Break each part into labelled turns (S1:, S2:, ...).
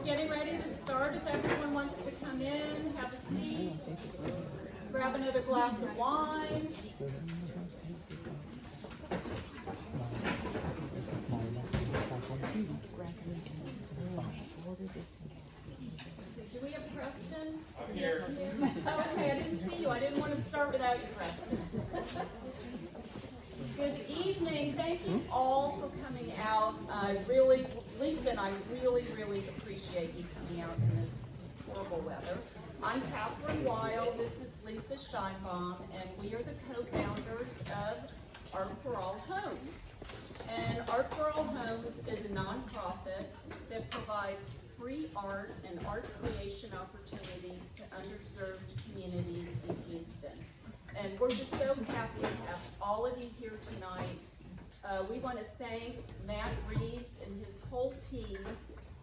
S1: getting ready to start. If everyone wants to come in, have a seat, grab another glass of wine. Do we have Preston?
S2: I'm here.
S1: Oh, okay, I didn't see you. I didn't want to start without you, Preston. Good evening. Thank you all for coming out. Lisa and I really appreciate you coming out in this horrible weather. I'm Catherine Weil. This is Lisa Scheinbaum, and we are the co-founders of Art for All Homes. And Art for All Homes is a nonprofit that provides free art and art creation opportunities to underserved communities in Houston. And we're just so happy to have all of you here tonight. We want to thank Matt Reeves and his whole team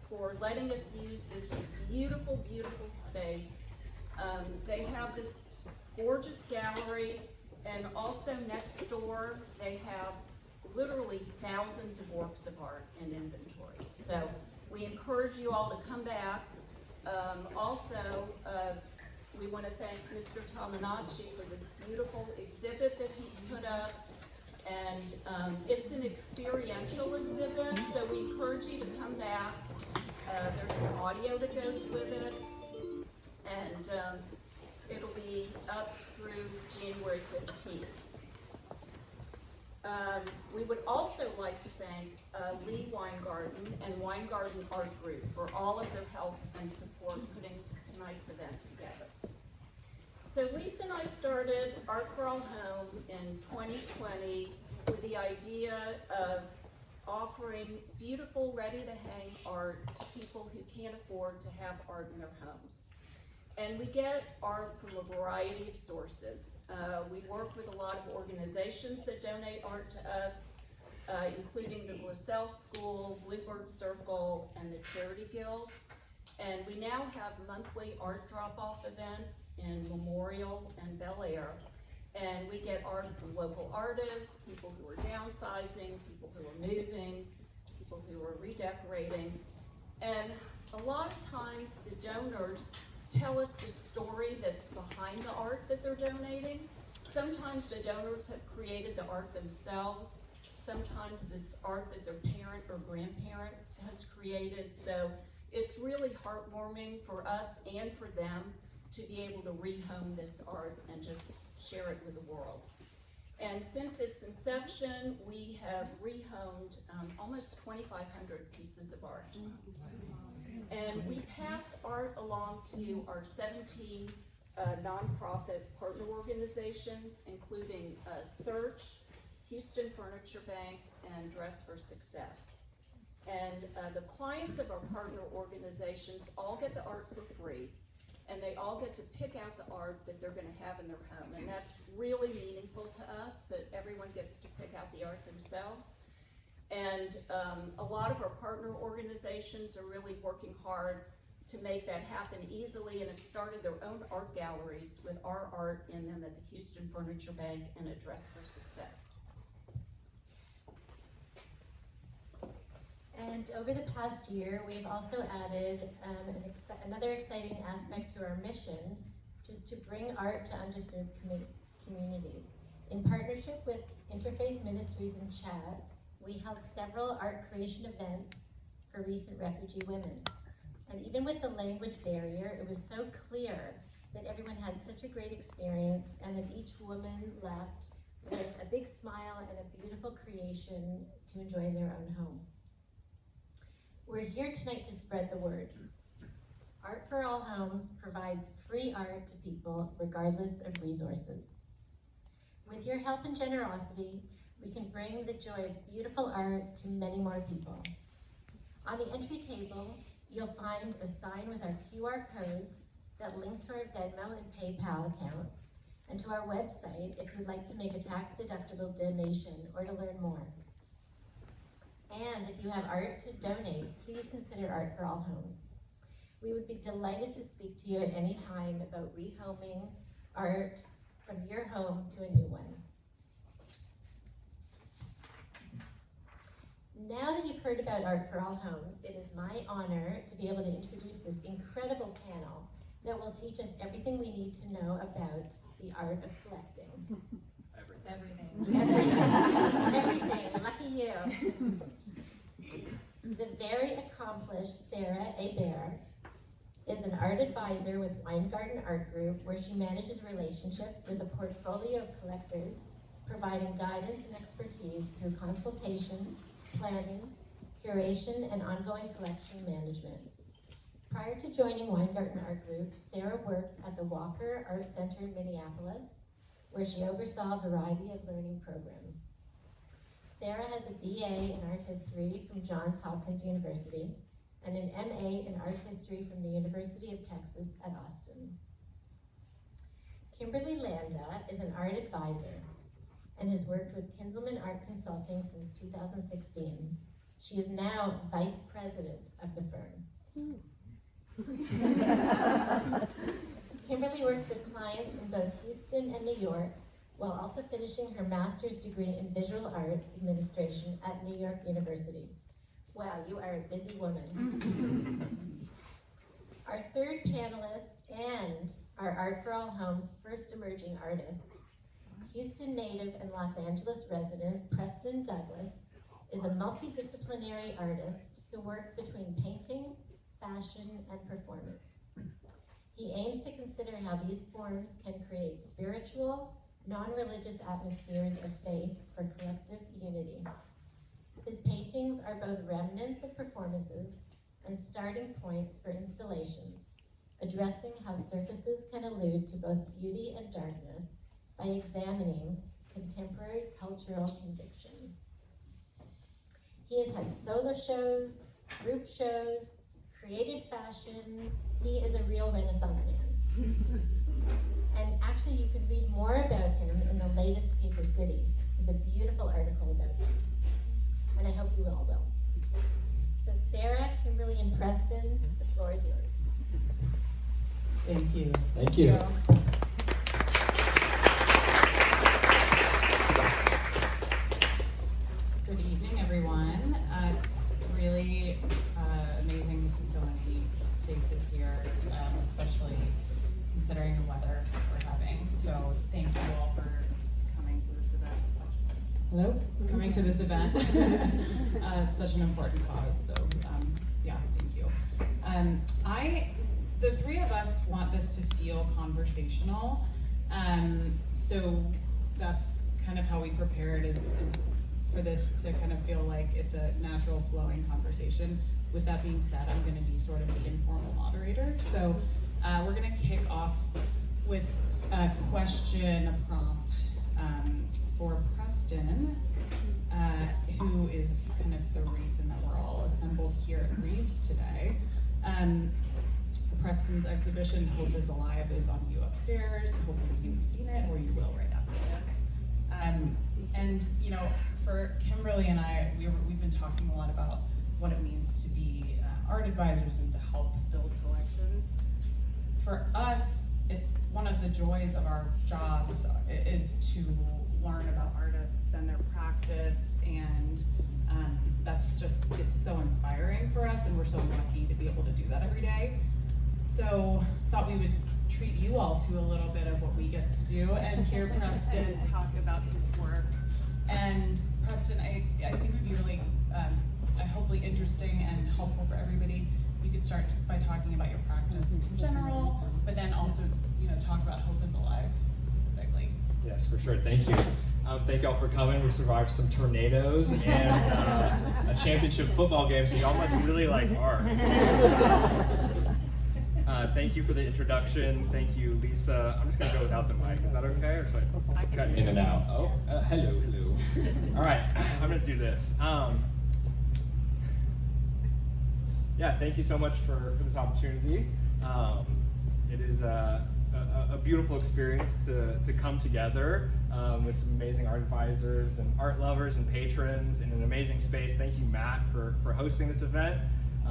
S1: for letting us use this beautiful space. They have this gorgeous gallery, and also next door they have literally thousands of works of art in inventory. So we encourage you all to come back. We want to thank Mr. Tomanacci for this beautiful exhibit that he's put up. And it's an experiential exhibit, so we encourage you to come back. There's an audio that goes with it, and it'll be up through January 15th. We would also like to thank Lee Weingarten and Weingarten Art Group for all of their help and support putting tonight's event together. So Lisa and I started Art for All Home in 2020 with the idea of offering beautiful, ready-to-hang art to people who can't afford to have art in their homes. And we get art from a variety of sources. We work with a lot of organizations that donate art to us, including the Glasell School, Bluebird Circle, and the Charity Guild. And we now have monthly art drop-off events in Memorial and Bel Air. And we get art from local artists, people who are downsizing, people who are moving, people who are redecorating. And a lot of times the donors tell us the story that's behind the art that they're donating. Sometimes the donors have created the art themselves. Sometimes it's art that their parent or grandparent has created. So it's really heartwarming for us and for them to be able to rehome this art and just share it with the world. And since its inception, we have rehomed almost 2,500 pieces of art. And we pass art along to our 17 nonprofit partner organizations, including Search, Houston Furniture Bank, and Dress for Success. And the clients of our partner organizations all get the art for free, and they all get to pick out the art that they're going to have in their home. And that's really meaningful to us, that everyone gets to pick out the art themselves. And a lot of our partner organizations are really working hard to make that happen easily, and have started their own art galleries with our art in them at the Houston Furniture Bank and at Dress for Success.
S3: And over the past year, we've also added another exciting aspect to our mission, which is to bring art to underserved communities. In partnership with Interfaith Ministries in Chad, we held several art creation events for recent refugee women. And even with the language barrier, it was so clear that everyone had such a great experience, and that each woman left with a big smile and a beautiful creation to enjoy in their own home. We're here tonight to spread the word. Art for All Homes provides free art to people regardless of resources. With your help and generosity, we can bring the joy of beautiful art to many more people. On the entry table, you'll find a sign with our QR codes that link to our Venmo and PayPal accounts, and to our website if you'd like to make a tax-deductible donation or to learn more. And if you have art to donate, please consider Art for All Homes. We would be delighted to speak to you at any time about rehoming art from your home to a new one. Now that you've heard about Art for All Homes, it is my honor to be able to introduce this incredible panel that will teach us everything we need to know about the art of collecting. Everything. Lucky you. The very accomplished Sarah Abare is an art advisor with Weingarten Art Group, where she manages relationships with a portfolio of collectors, providing guidance and expertise through consultation, planning, curation, and ongoing collection management. Prior to joining Weingarten Art Group, Sarah worked at the Walker Art Center in Minneapolis, where she oversaw a variety of learning programs. Sarah has a BA in art history from Johns Hopkins University and an MA in art history from the University of Texas at Austin. Kimberly Landa is an art advisor and has worked with Kinzelman Art Consulting since 2016. She is now vice president of the firm. Kimberly works with clients in both Houston and New York, while also finishing her master's degree in visual arts administration at New York University. Wow, you are a busy woman. Our third panelist and our Art for All Homes first emerging artist, Houston native and Los Angeles resident Preston Douglas, is a multidisciplinary artist who works between painting, fashion, and performance. He aims to consider how these forms can create spiritual, non-religious atmospheres of faith for collective unity. His paintings are both remnants of performances and starting points for installations, addressing how surfaces can allude to both beauty and darkness by examining contemporary cultural conviction. He has had solo shows, group shows, created fashion. He is a real Renaissance man. And actually, you could read more about him in the latest Paper City. There's a beautiful article about him. And I hope you all will. So Sarah, Kimberly, and Preston, the floor is yours.
S2: Thank you.
S4: Thank you.
S2: Good evening, everyone. It's really amazing to see so many faces here, especially considering the weather we're having. So thank you all for coming to this event. Hello? Coming to this event. It's such an important cause, so yeah, thank you. The three of us want this to feel conversational, so that's kind of how we prepared is for this to kind of feel like it's a natural flowing conversation. With that being said, I'm going to be sort of the informal moderator. So we're going to kick off with a question, a prompt for Preston, who is kind of the reason that we're all assembled here at Reeves today. Preston's exhibition, Hope is Alive, is on view upstairs. Hopefully you've seen it, or you will right after this. And you know, for Kimberly and I, we've been talking a lot about what it means to be art advisors and to help build collections. For us, it's one of the joys of our jobs is to learn about artists and their practice, and that's just, it's so inspiring for us, and we're so lucky to be able to do that every day. So thought we would treat you all to a little bit of what we get to do and hear Preston talk about his work. And Preston, I think it would be really hopefully interesting and helpful for everybody. You could start by talking about your practice in general, but then also, you know, talk about Hope is Alive specifically.
S4: Yes, for sure. Thank you. Thank y'all for coming. We survived some tornadoes and a championship football game, so y'all must really like art. Thank you for the introduction. Thank you, Lisa. I'm just gonna go without the mic. Is that okay? Or should I cut in and out? Oh, hello. All right, I'm gonna do this. Yeah, thank you so much for this opportunity. It is a beautiful experience to come together with some amazing art advisors and art lovers and patrons in an amazing space. Thank you, Matt, for hosting this event.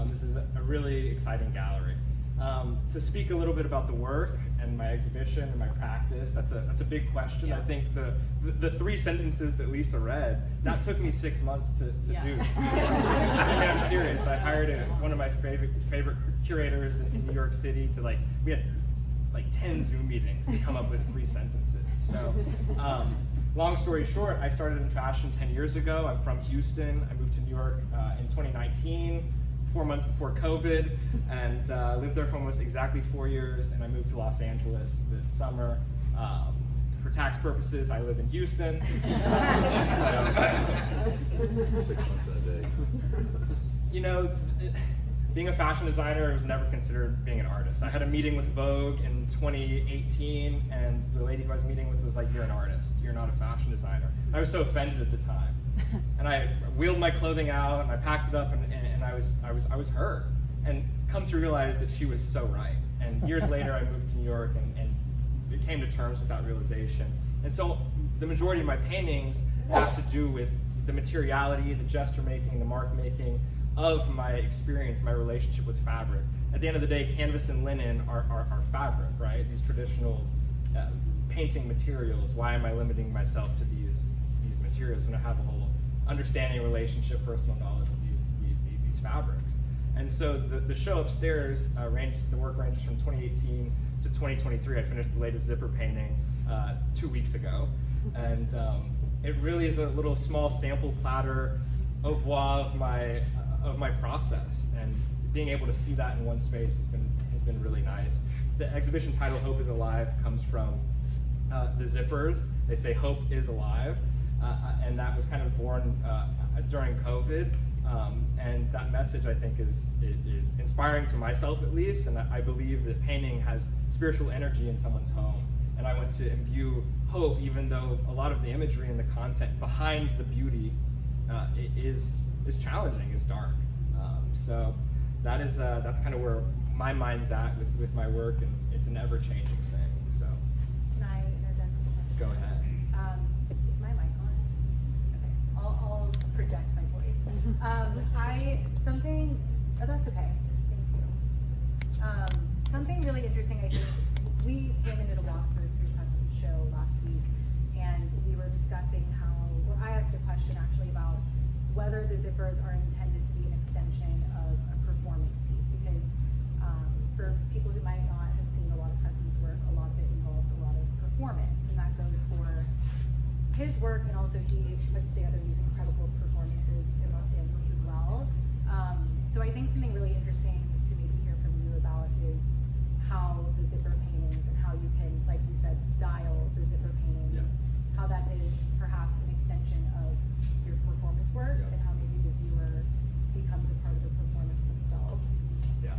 S4: This is a really exciting gallery. To speak a little bit about the work and my exhibition and my practice, that's a big question.
S2: Yeah.
S4: I think the 3 sentences that Lisa read, that took me 6 months to do. I mean, I'm serious. I hired one of my favorite curators in New York City we had like 10 Zoom meetings to come up with 3 sentences. So, long story short, I started in fashion 10 years ago. I'm from Houston. I moved to New York in 2019. 4 months before COVID, and lived there for almost exactly 4 years, and I moved to Los Angeles this summer. For tax purposes, I live in Houston.
S5: 6 months a day.
S4: You know, being a fashion designer was never considered being an artist. I had a meeting with Vogue in 2018, and the lady who I was meeting with was like, "You're an artist, you're not a fashion designer." I was so offended at the time. And I wheeled my clothing out and I packed it up, and I was hurt, and come to realize that she was so right. And years later I moved to New York and came to terms with that realization. And so the majority of my paintings have to do with the materiality, the gesture making, the mark making of my experience, my relationship with fabric. At the end of the day, canvas and linen are fabric, right? These traditional painting materials. Why am I limiting myself to these materials when I have a whole understanding, relationship, personal knowledge with these fabrics? And so the show upstairs the work ranges from 2018 to 2023. I finished the latest zipper painting 2 weeks ago, and it really is a little small sample platter au revoir of my process, and being able to see that in one space has been really nice. The exhibition title "Hope is Alive" comes from the zippers. They say hope is alive, and that was kind of born during COVID. And that message, I think, is inspiring to myself at least, and I believe that painting has spiritual energy in someone's home. And I want to imbue hope, even though a lot of the imagery and the content behind the beauty is challenging, is dark. So that's kind of where my mind's at with my work, and it's an ever-changing thing. So
S6: Can I interject?
S4: go ahead.
S6: Is my mic on? Okay, I'll project my voice. That's okay. Thank you. Something really interesting. I think we came and did a walkthrough through Preston's show last week, and we were discussing I asked a question actually about whether the zippers are intended to be an extension of a performance piece, because for people who might not have seen a lot of Preston's work, a lot of it involves a lot of performance, and that goes for his work, and also he puts together these incredible performances in Los Angeles as well. So I think something really interesting to maybe hear from you about is how the zipper paintings and how you can, like you said, style the zipper paintings, how that is perhaps an extension of your performance work, and how maybe the viewer becomes a part of the performance themselves.
S4: Yeah.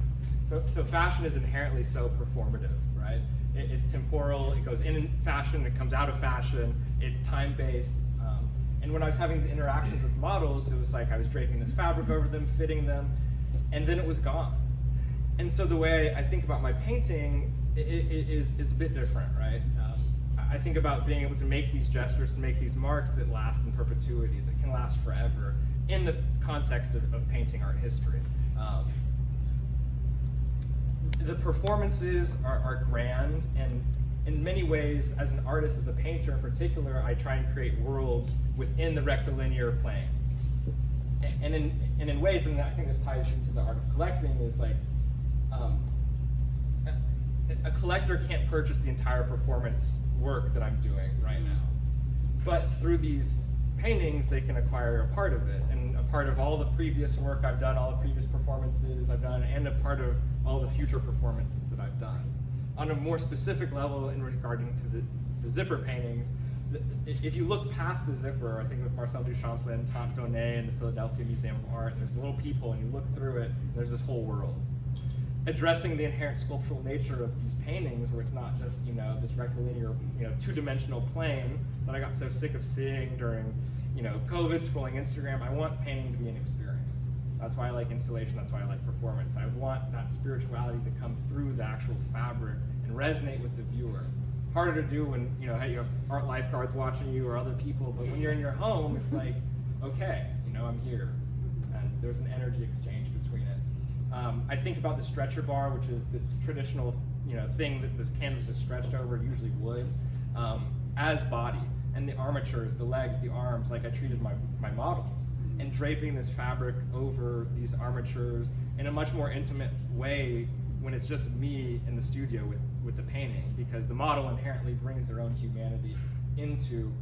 S4: So fashion is inherently so performative, right? It's temporal. It goes in fashion. It comes out of fashion. It's time-based. And when I was having these interactions with models, it was like I was draping this fabric over them, fitting them, and then it was gone. And so the way I think about my painting is a bit different, right? I think about being able to make these gestures, to make these marks that last in perpetuity, that can last forever, in the context of painting art history. The performances are grand, and in many ways, as an artist, as a painter in particular, I try and create worlds within the rectilinear plane. And in ways, and I think this ties into the art of collecting, is like, a collector can't purchase the entire performance work that I'm doing right now. But through these paintings, they can acquire a part of it, and a part of all the previous work I've done, all the previous performances I've done, and a part of all the future performances that I've done. On a more specific level, in regarding to the zipper paintings, if you look past the zipper, I think with Marcel Duchamp's Top Donné and the Philadelphia Museum of Art, there's a little peephole, and you look through it, and there's this whole world. Addressing the inherent sculptural nature of these paintings, where it's not just, this rectilinear, two-dimensional plane that I got so sick of seeing during, COVID, scrolling Instagram. I want painting to be an experience. That's why I like installation, that's why I like performance. I want that spirituality to come through the actual fabric and resonate with the viewer. Harder to do when, you have art lifeguards watching you or other people, but when you're in your home, it's like, okay, I'm here. And there's an energy exchange between it. I think about the stretcher bar, which is the traditional, thing that this canvas is stretched over, usually wood, as body. And the armatures, the legs, the arms, like I treated my models. And draping this fabric over these armatures in a much more intimate way when it's just me in the studio with the painting, because the model inherently brings their own humanity into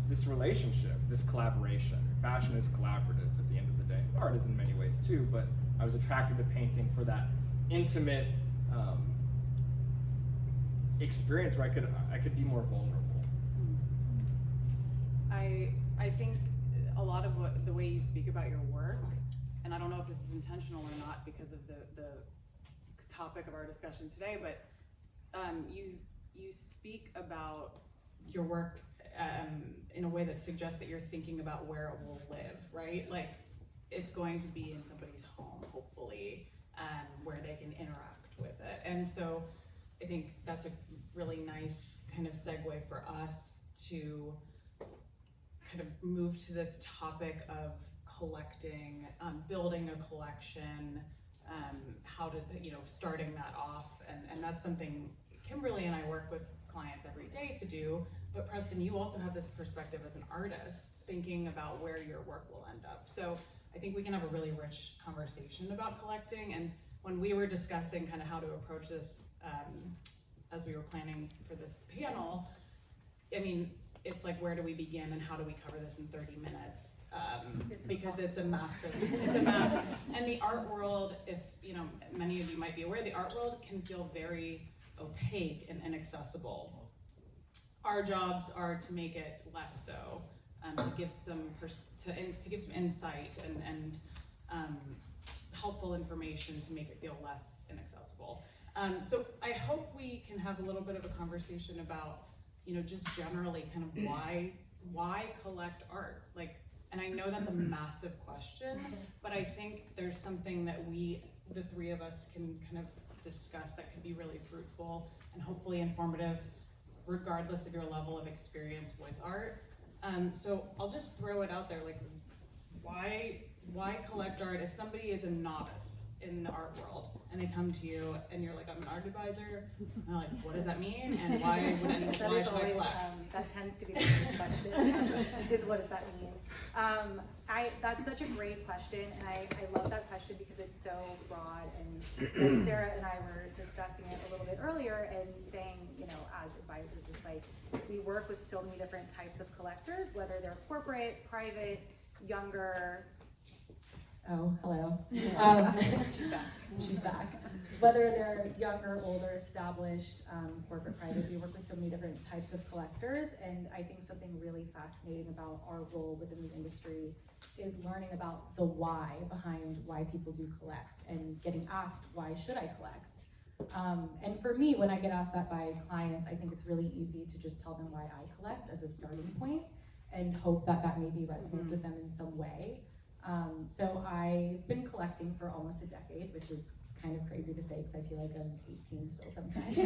S4: this relationship, this collaboration. Fashion is collaborative at the end of the day. Art is in many ways too, but I was attracted to painting for that intimate experience where I could be more vulnerable.
S2: I think a lot of the way you speak about your work, and I don't know if this is intentional or not because of the topic of our discussion today, but you speak about your work in a way that suggests that you're thinking about where it will live, right? Like it's going to be in somebody's home, hopefully, where they can interact with it. And so I think that's a really nice kind of segue for us to kind of move to this topic of collecting, building a collection, how to, starting that off. And that's something Kimberly and I work with clients every day to do. But Preston, you also have this perspective as an artist, thinking about where your work will end up. So I think we can have a really rich conversation about collecting. And when we were discussing kind of how to approach this, as we were planning for this panel, I mean, it's like, where do we begin and how do we cover this in 30 minutes? Because it's a massive, and the art world, if, many of you might be aware, the art world can feel very opaque and inaccessible. Our jobs are to make it less so, to give some insight and helpful information to make it feel less inaccessible. So I hope we can have a little bit of a conversation about, just generally kind of why collect art? Like, and I know that's a massive question, but I think there's something that the three of us, can kind of discuss that could be really fruitful and hopefully informative, regardless of your level of experience with art. So I'll just throw it out there, like, why collect art? If somebody is a novice in the art world and they come to you and you're like, I'm an art advisor, and they're like, what does that mean? And why should I collect?
S6: That tends to be the first question, is what does that mean? That's such a great question, and I love that question because it's so broad, and like Sarah and I were discussing it a little bit earlier and saying, as advisors, it's like we work with so many different types of collectors, whether they're corporate, private, younger.
S7: Oh, hello. She's back. Whether they're younger, older, established, corporate, private, we work with so many different types of collectors, and I think something really fascinating about our role within the industry is learning about the why behind why people do collect and getting asked, why should I collect? And for me, when I get asked that by clients, I think it's really easy to just tell them why I collect as a starting point and hope that that maybe resonates with them in some way. So I've been collecting for almost a decade, which is kind of crazy to say because I feel like I'm 18 still sometimes.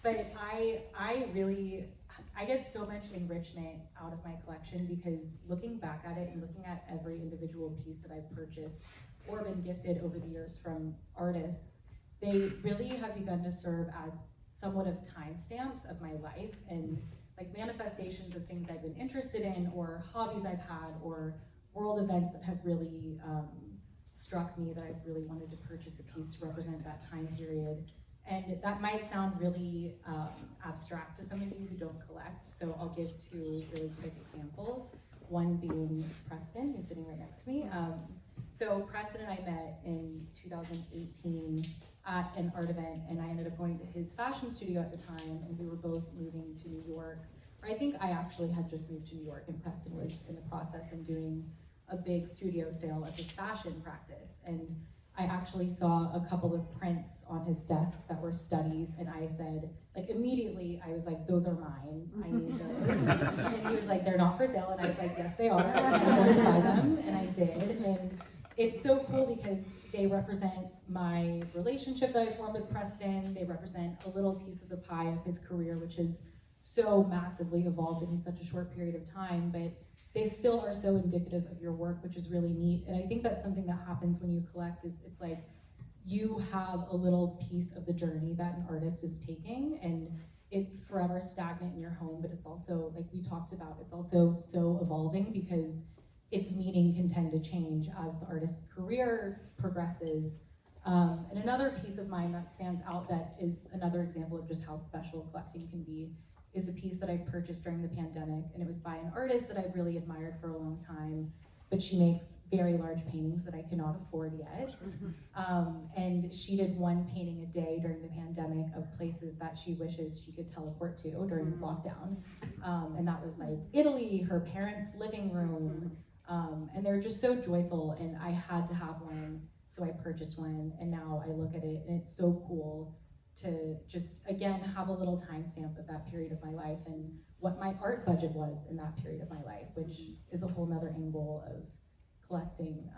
S7: But I get so much enrichment out of my collection because looking back at it and looking at every individual piece that I've purchased or been gifted over the years from artists, they really have begun to serve as somewhat of timestamps of my life and like manifestations of things I've been interested in or hobbies I've had or world events that have really struck me that I've really wanted to purchase a piece to represent that time period. And that might sound really abstract to some of you who don't collect, so I'll give two really quick examples. One being Preston, who's sitting right next to me. So Preston and I met in 2018 at an art event, and I ended up going to his fashion studio at the time, and we were both moving to New York. Or I think I actually had just moved to New York, and Preston was in the process of doing a big studio sale at his fashion practice. And I actually saw a couple of prints on his desk that were studies, and I said, like immediately, I was like, those are mine, I need those. And he was like, they're not for sale, and I was like, yes they are, I'm going to buy them, and I did. And it's so cool because they represent my relationship that I formed with Preston, they represent a little piece of the pie of his career, which is so massively evolved in such a short period of time, but they still are so indicative of your work, which is really neat. And I think that's something that happens when you collect, is it's like you have a little piece of the journey that an artist is taking, and it's forever stagnant in your home, but it's also, like we talked about, it's also so evolving because its meaning can tend to change as the artist's career progresses. And another piece of mine that stands out that is another example of just how special collecting can be is a piece that I purchased during the pandemic, and it was by an artist that I've really admired for a long time, but she makes very large paintings that I cannot afford yet. And she did one painting a day during the pandemic of places that she wishes she could teleport to during lockdown. And that was like Italy, her parents' living room, and they're just so joyful, and I had to have one, so I purchased one, and now I look at it and it's so cool to just, again, have a little timestamp of that period of my life and what my art budget was in that period of my life, which is a whole nother angle of collecting.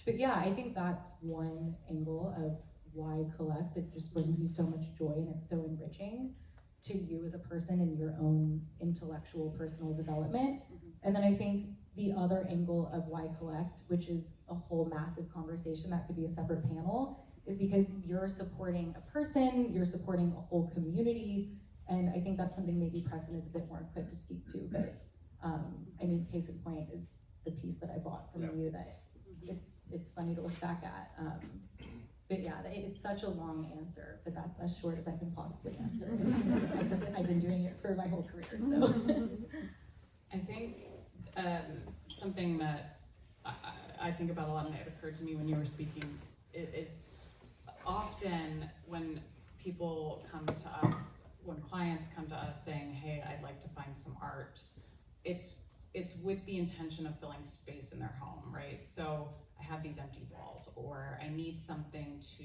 S7: But yeah, I think that's one angle of why collect. It just brings you so much joy, and it's so enriching to you as a person and your own intellectual personal development. And then I think the other angle of why collect, which is a whole massive conversation that could be a separate panel, is because you're supporting a person, you're supporting a whole community, and I think that's something maybe Preston is a bit more equipped to speak to, but I mean, case in point is the piece that I bought from you that it's funny to look back at. But yeah, it's such a long answer, but that's as short as I can possibly answer. Because I've been doing it for my whole career, so.
S2: I think something that I think about a lot, and it occurred to me when you were speaking, it's often when people come to us, when clients come to us saying, hey, I'd like to find some art, it's with the intention of filling space in their home, right? So I have these empty walls, or I need something to,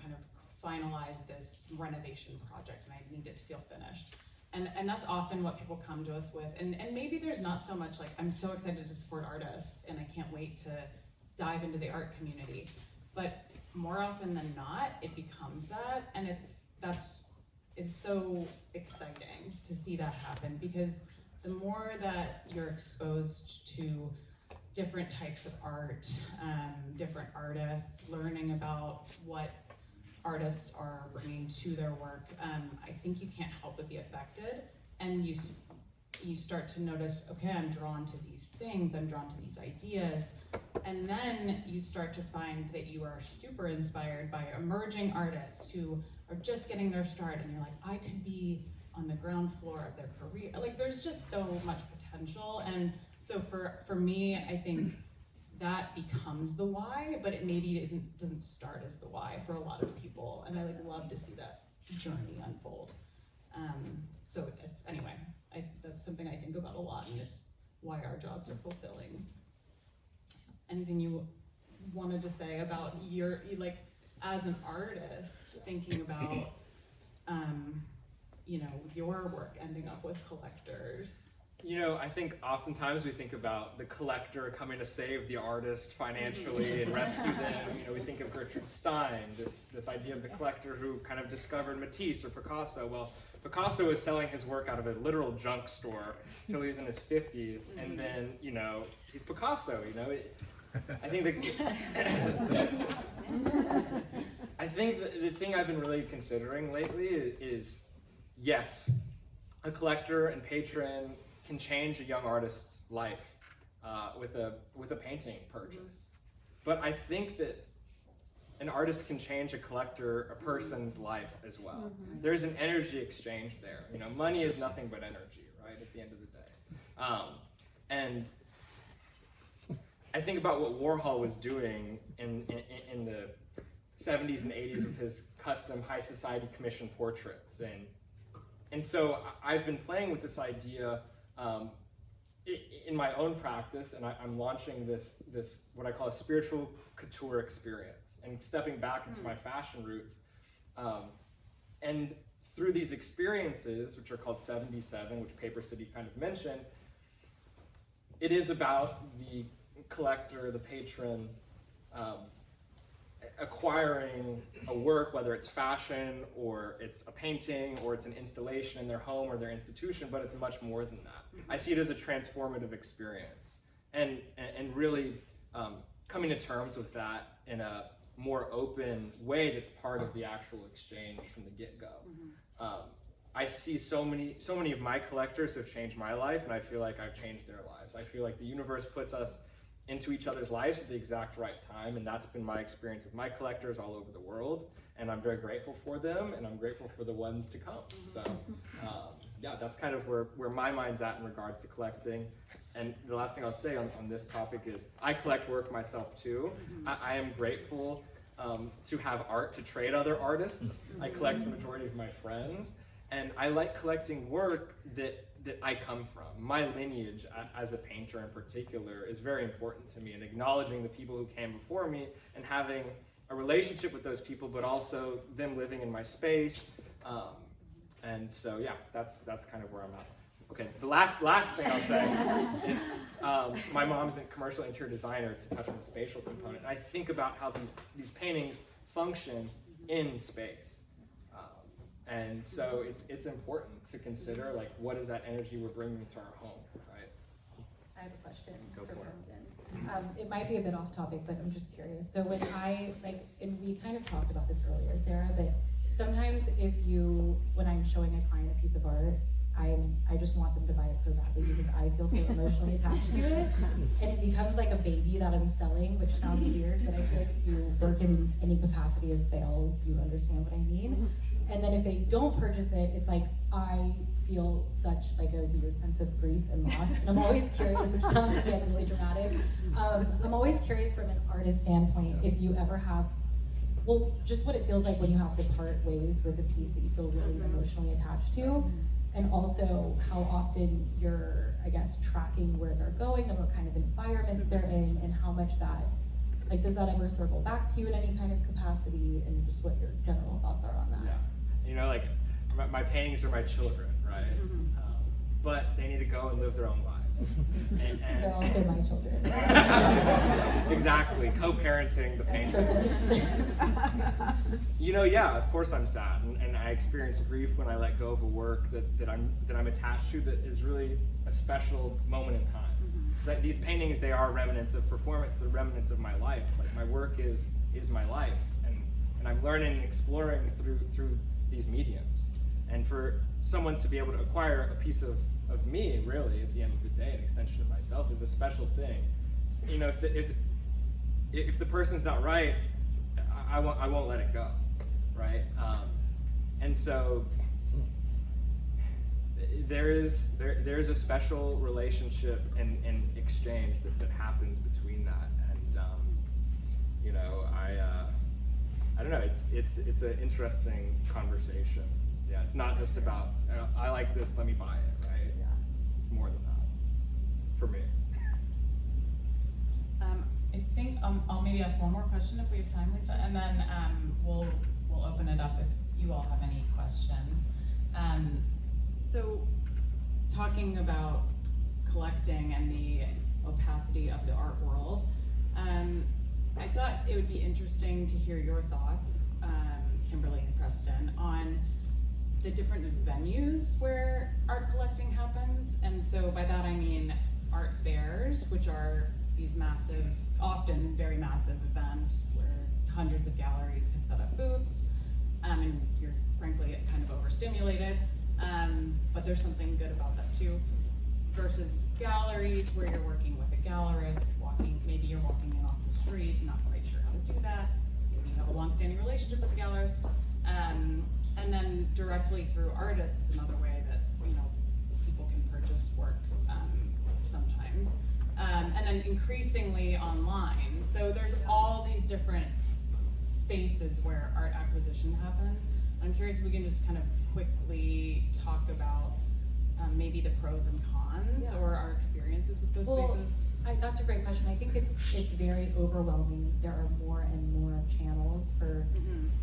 S2: kind of finalize this renovation project, and I need it to feel finished. And that's often what people come to us with. And maybe there's not so much like, I'm so excited to support artists and I can't wait to dive into the art community. But more often than not, it becomes that. And it's so exciting to see that happen, because the more that you're exposed to different types of art, different artists, learning about what artists are bringing to their work, I think you can't help but be affected, and you start to notice, okay, I'm drawn to these things, I'm drawn to these ideas, and then you start to find that you are super inspired by emerging artists who are just getting their start, and you're like, I could be on the ground floor of their career. Like, there's just so much potential, and so for me, I think that becomes the why, but it maybe doesn't start as the why for a lot of people, and I love to see that journey unfold. So anyway, that's something I think about a lot, and it's why our jobs are fulfilling. Anything you wanted to say about your, like, as an artist, thinking about your work ending up with collectors?
S4: I think oftentimes we think about the collector coming to save the artist financially and rescue them. We think of Gertrude Stein, this idea of the collector who kind of discovered Matisse or Picasso. Well, Picasso was selling his work out of a literal junk store till he was in his 50s, and then, he's Picasso, I think I think the thing I've been really considering lately is yes, a collector and patron can change a young artist's life with a painting purchase. But I think that an artist can change a person's life as well. There's an energy exchange there. Money is nothing but energy, right, at the end of the day. And I think about what Warhol was doing in the 70s and 80s with his custom high society commission portraits. And so I've been playing with this idea in my own practice, and I'm launching this what I call a spiritual couture experience, and stepping back into my fashion roots. And through these experiences, which are called 77, which Paper City kind of mentioned, it is about the collector, the patron, acquiring a work, whether it's fashion or it's a painting or it's an installation in their home or their institution, but it's much more than that. I see it as a transformative experience, and really coming to terms with that in a more open way that's part of the actual exchange from the get-go. I see so many of my collectors have changed my life, and I feel like I've changed their lives. I feel like the universe puts us into each other's lives at the exact right time, and that's been my experience with my collectors all over the world, and I'm very grateful for them, and I'm grateful for the ones to come. So yeah, that's kind of where my mind's at in regards to collecting. And the last thing I'll say on this topic is I collect work myself too. I am grateful to have art to trade other artists. I collect the majority of my friends, and I like collecting work that I come from. My lineage as a painter in particular is very important to me, and acknowledging the people who came before me and having a relationship with those people, but also them living in my space. And so yeah, that's kind of where I'm at. Okay, the last thing I'll say is my mom's a commercial interior designer, to touch on the spatial component. I think about how these paintings function in space. And so it's important to consider, like, what is that energy we're bringing into our home, right?
S7: I have a question
S4: Go
S7: for
S4: for it.
S7: Preston. It might be a bit off topic, but I'm just curious. So when and we kind of talked about this earlier, Sarah, but sometimes when I'm showing a client a piece of art, I just want them to buy it so badly because I feel so emotionally attached to it, and it becomes like a baby that I'm selling, which sounds weird, but I feel like if you work in any capacity of sales, you understand what I mean. And then if they don't purchase it, it's like I feel such like a weird sense of grief and loss. And I'm always curious, which sounds again really dramatic. I'm always curious from an artist standpoint if you ever have, just what it feels like when you have to part ways with a piece that you feel really emotionally attached to. And also how often you're, I guess, tracking where they're going and what kind of environments they're in, and how much that, like, does that ever circle back to you in any kind of capacity, and just what your general thoughts are on that?
S4: Yeah, you know, like my paintings are my children, right? But they need to go and live their own lives. And
S7: They're also my children.
S4: Exactly, co-parenting the paintings. You know, yeah, of course I'm sad, and I experience grief when I let go of a work that I'm attached to, that is really a special moment in time. Like, these paintings, they are remnants of performance, the remnants of my life. Like, my work is my life, and I'm learning and exploring through these mediums. And for someone to be able to acquire a piece of me, really, at the end of the day, an extension of myself, is a special thing. You know, if the person's not right, I won't let it go, right? And so there is a special relationship and exchange that happens between that, and you know, I don't know, it's an interesting conversation. Yeah, it's not just about I like this, let me buy it, right?
S7: Yeah.
S4: It's more than that for me.
S2: I think I'll maybe ask one more question if we have time, Lisa, and then we'll open it up if you all have any questions. So, talking about collecting and the opacity of the art world, I thought it would be interesting to hear your thoughts, Kimberly and Preston, on the different venues where art collecting happens. And so by that I mean art fairs, which are these massive, often very massive events where hundreds of galleries have set up booths, and you're frankly kind of overstimulated, but there's something good about that too, versus galleries where you're working with a gallerist, maybe you're walking in off the street, not quite sure how to do that, maybe you have a long-standing relationship with the gallerist, and then directly through artists is another way that, you know, people can purchase work sometimes, and then increasingly online. So there's all these different spaces where art acquisition happens. I'm curious if we can just kind of quickly talk about maybe the pros and cons, or our experiences with those spaces.
S7: That's a great question. I think it's very overwhelming. There are more and more channels for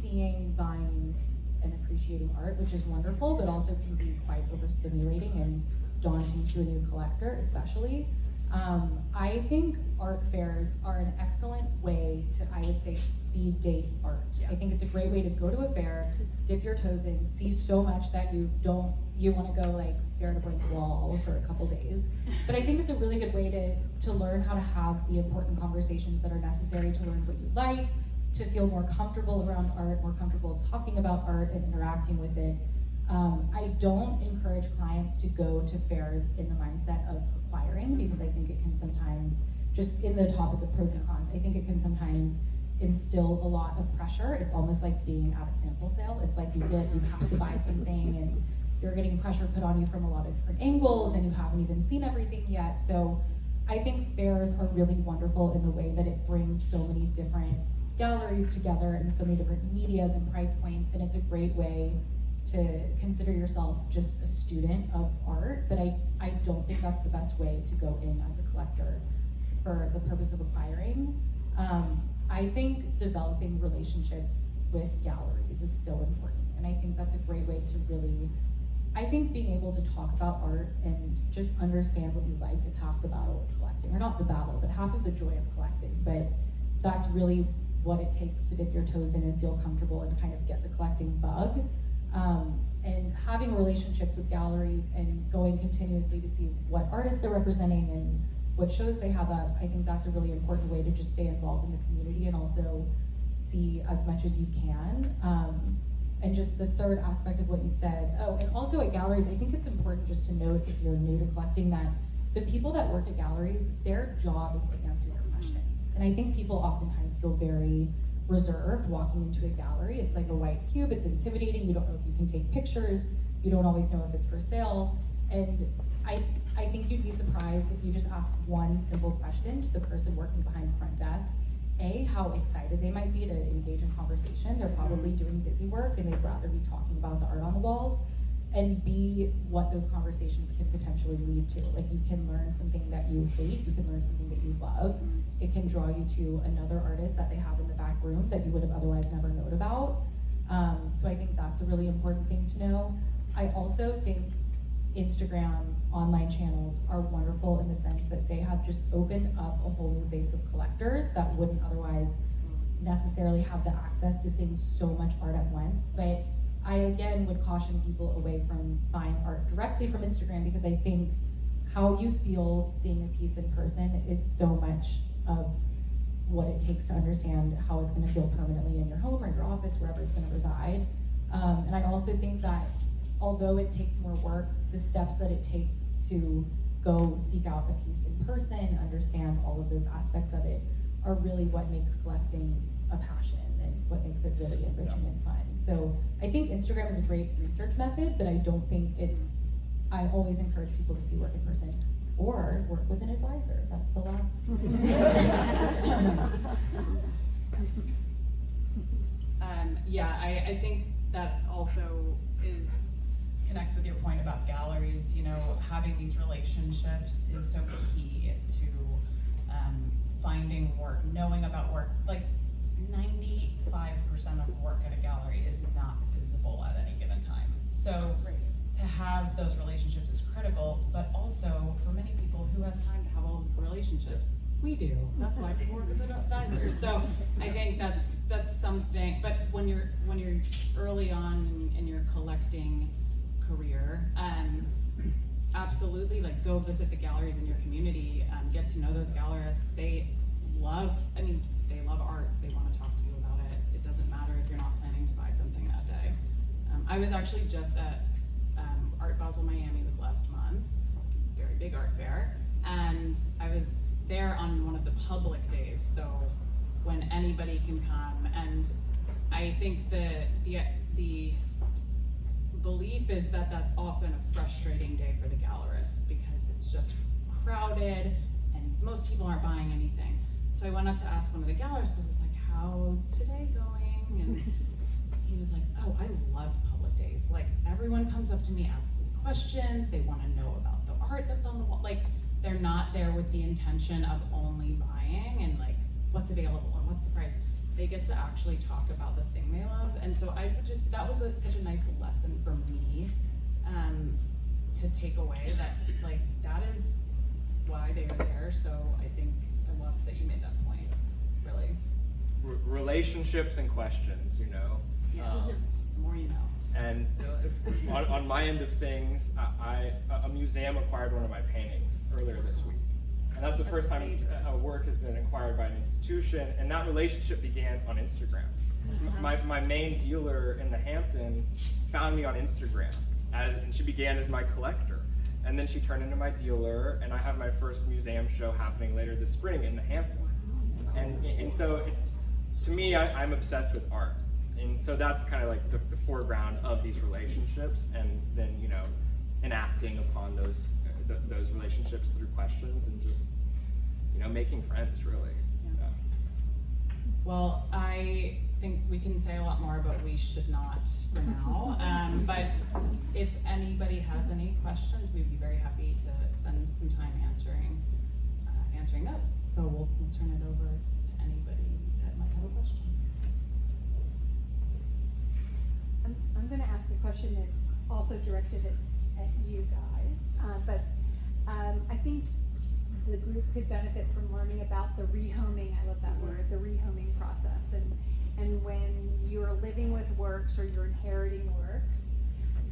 S7: seeing, buying, and appreciating art, which is wonderful, but also can be quite overstimulating and daunting to a new collector, especially. I think art fairs are an excellent way to, I would say, speed date art.
S2: Yeah.
S7: I think it's a great way to go to a fair, dip your toes in, see so much that you want to go like stare at a blank wall for a couple days. But I think it's a really good way to learn how to have the important conversations that are necessary to learn what you like, to feel more comfortable around art, more comfortable talking about art and interacting with it. I don't encourage clients to go to fairs in the mindset of acquiring, because I think it can sometimes, just in the topic of pros and cons, I think it can sometimes instill a lot of pressure. It's almost like being at a sample sale. It's like you have to buy something and you're getting pressure put on you from a lot of different angles and you haven't even seen everything yet. So I think fairs are really wonderful in the way that it brings so many different galleries together and so many different medias and price points, and it's a great way to consider yourself just a student of art, but I don't think that's the best way to go in as a collector for the purpose of acquiring. I think developing relationships with galleries is so important, and I think that's a great way to really, I think being able to talk about art and just understand what you like is half the battle of collecting, or not the battle, but half of the joy of collecting. But that's really what it takes to dip your toes in and feel comfortable and kind of get the collecting bug. And having relationships with galleries and going continuously to see what artists they're representing and what shows they have up, I think that's a really important way to just stay involved in the community and also see as much as you can. And just the third aspect of what you said, and also at galleries, I think it's important just to note, if you're new to collecting, that the people that work at galleries, their job is to answer your questions. And I think people oftentimes feel very reserved walking into a gallery. It's like a white cube, it's intimidating, you don't know if you can take pictures, you don't always know if it's for sale. And I think you'd be surprised if you just ask one simple question to the person working behind the front desk. A, how excited they might be to engage in conversation. They're probably doing busy work and they'd rather be talking about the art on the walls. And B, what those conversations can potentially lead to. Like, you can learn something that you hate, you can learn something that you love. It can draw you to another artist that they have in the back room that you would have otherwise never known about. So I think that's a really important thing to know. I also think Instagram online channels are wonderful in the sense that they have just opened up a whole new base of collectors that wouldn't otherwise necessarily have the access to seeing so much art at once. But I again would caution people away from buying art directly from Instagram, because I think how you feel seeing a piece in person is so much of what it takes to understand how it's going to feel permanently in your home or your office, wherever it's going to reside. And I also think that although it takes more work, the steps that it takes to go seek out a piece in person, understand all of those aspects of it, are really what makes collecting a passion and what makes it really enriching and fun. So I think Instagram is a great research method, but I don't think I always encourage people to see work in person or work with an advisor. That's the last.
S2: I think that also connects with your point about galleries. You know, having these relationships is so key to finding work, knowing about work. Like 95% of work at a gallery is not visible at any given time. So to have those relationships is critical, but also for many people, who has time to have all the relationships? We do. That's why people work with advisors. So I think that's something. But when you're early on in your collecting career, absolutely, like, go visit the galleries in your community, get to know those gallerists. They love art. They want to talk to you about it. It doesn't matter if you're not planning to buy something that day. I was actually just at Art Basel Miami was last month. It's a very big art fair, and I was there on one of the public days, so when anybody can come. And I think the belief is that that's often a frustrating day for the gallerists, because it's just crowded and most people aren't buying anything. So I went up to ask one of the gallerists, and was like, how's today going? And he was like, oh, I love public days. Like, everyone comes up to me, asks me questions, they want to know about the art that's on the wall. Like, they're not there with the intention of only buying and like what's available and what's the price. They get to actually talk about the thing they love. And so that was such a nice lesson for me to take away, that like, that is why they are there. So I think I love that you made that point. Really,
S4: Relationships and questions, you know.
S2: the more you know.
S4: And on my end of things, a museum acquired one of my paintings earlier this week. And that's the first time a work has been acquired by an institution, and that relationship began on Instagram. My main dealer in the Hamptons found me on Instagram, and she began as my collector. And then she turned into my dealer, and I have my first museum show happening later this spring in the Hamptons. And so it's, to me, I'm obsessed with art. And so that's kind of like the foreground of these relationships, and then, you know, enacting upon those relationships through questions and just, you know, making friends, really.
S2: Yeah. Well, I think we can say a lot more, but we should not for now. But if anybody has any questions, we'd be very happy to spend some time answering those. So we'll turn it over to anybody that might have a question.
S8: I'm going to ask a question that's also directed at you guys, but I think the group could benefit from learning about the rehoming, I love that word, the rehoming process, and when you're living with works or you're inheriting works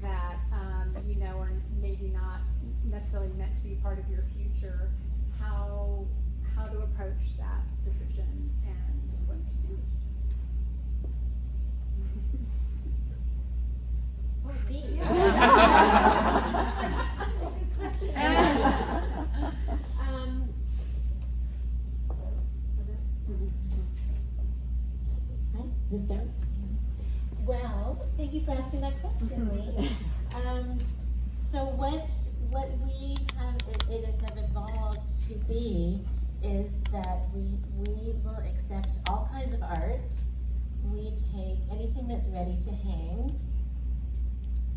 S8: that you know are maybe not necessarily meant to be part of your future, how to approach that decision and what to do.
S3: Oh, me. This down? Well, thank you for asking that question, Lee. So what we have evolved to be is that we will accept all kinds of art. We take anything that's ready to hang,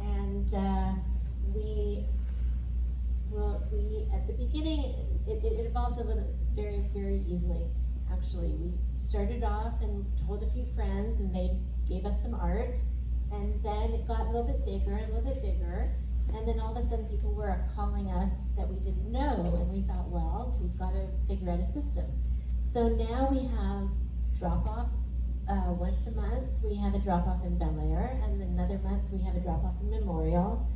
S3: and we at the beginning it evolved a little very easily. Actually, we started off and told a few friends, and they gave us some art, and then it got a little bit bigger and a little bit bigger, and then all of a sudden people were calling us that we didn't know, and we thought, well, we've got to figure out a system. So now we have drop-offs once a month. We have a drop-off in Bel Air, and then another month we have a drop-off in Memorial,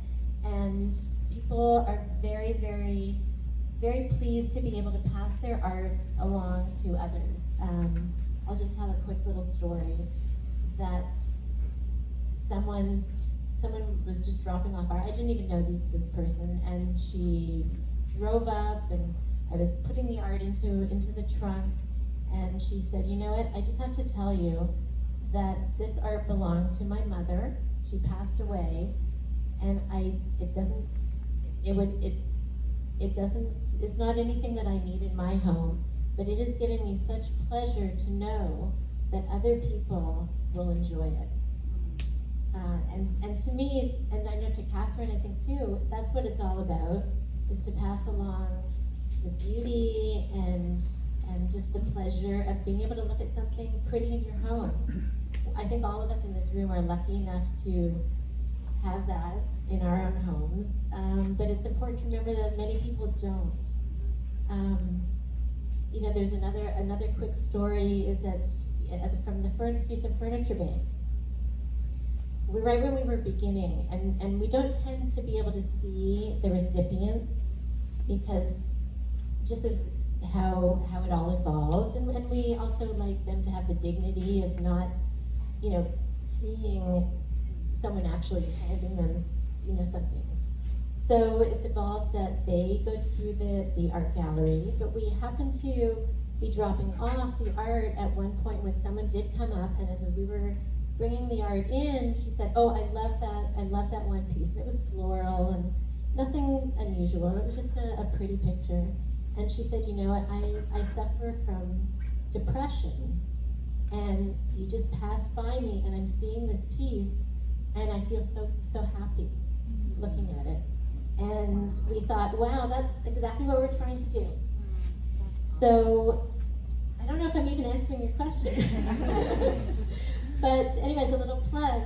S3: and people are very pleased to be able to pass their art along to others. I'll just tell a quick little story that someone was just dropping off art. I didn't even know this person, and she drove up, and I was putting the art into the trunk, and she said, you know what, I just have to tell you that this art belonged to my mother. She passed away, and it's not anything that I need in my home, but it has given me such pleasure to know that other people will enjoy it. And to me, and I know to Catherine, I think too, that's what it's all about, is to pass along the beauty and just the pleasure of being able to look at something pretty in your home. I think all of us in this room are lucky enough to have that in our own homes, but it's important to remember that many people don't. You know, there's another quick story is that from the Houston Furniture Bank. Right when we were beginning, and we don't tend to be able to see the recipients because just as how it all evolved, and we also like them to have the dignity of not, you know, seeing someone actually handing them, you know, something. So it's evolved that they go through the art gallery, but we happened to be dropping off the art at one point when someone did come up, and as we were bringing the art in, she said, oh, I love that one piece. And it was floral and nothing unusual. It was just a pretty picture. And she said, you know what, I suffer from depression, and you just passed by me and I'm seeing this piece and I feel so happy looking at it. And we thought, wow, that's exactly what we're trying to do. So I don't know if I'm even answering your question. But anyways, a little plug.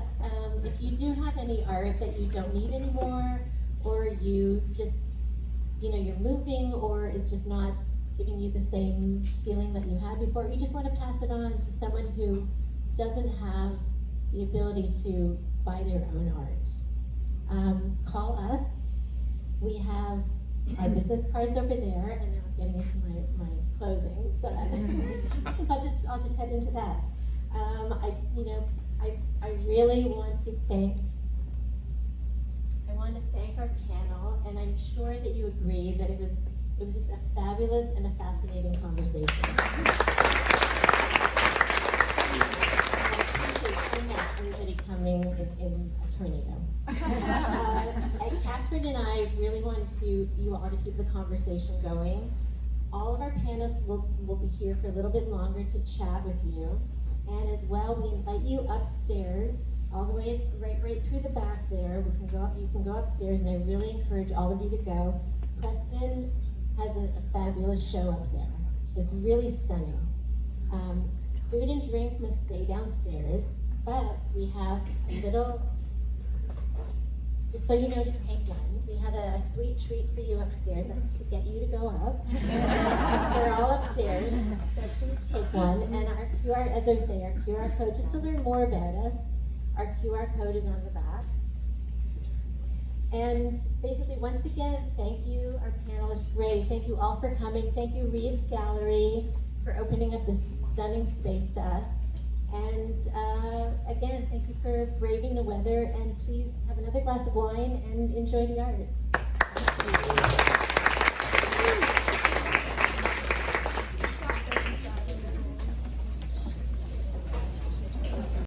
S3: If you do have any art that you don't need anymore, or you just you're moving, or it's just not giving you the same feeling that you had before. You just want to pass it on to someone who doesn't have the ability to buy their own art. Call us. We have our business cards over there, and now I'm getting into my closing, so I think I'll just head into that. I really want to thank our panel, and I'm sure that you agree that it was just a fabulous and a fascinating conversation. I appreciate so much everybody coming in a tornado. And Catherine and I really want you all to keep the conversation going. All of our panelists will be here for a little bit longer to chat with you. And as well, we invite you upstairs, all the way right through the back there. You can go upstairs, and I really encourage all of you to go. Preston has a fabulous show up there. It's really stunning. Food and drink must stay downstairs, but we have a little, just so you know, to take one. We have a sweet treat for you upstairs. That's to get you to go up. We're all upstairs, so please take one. And our QR, as I say, our QR code, just to learn more about us, our QR code is on the back. And basically, once again, thank you, our panelists. Great. Thank you all for coming. Thank you, Reeves Gallery, for opening up this stunning space to us. And again, thank you for braving the weather, and please have another glass of wine and enjoy the art.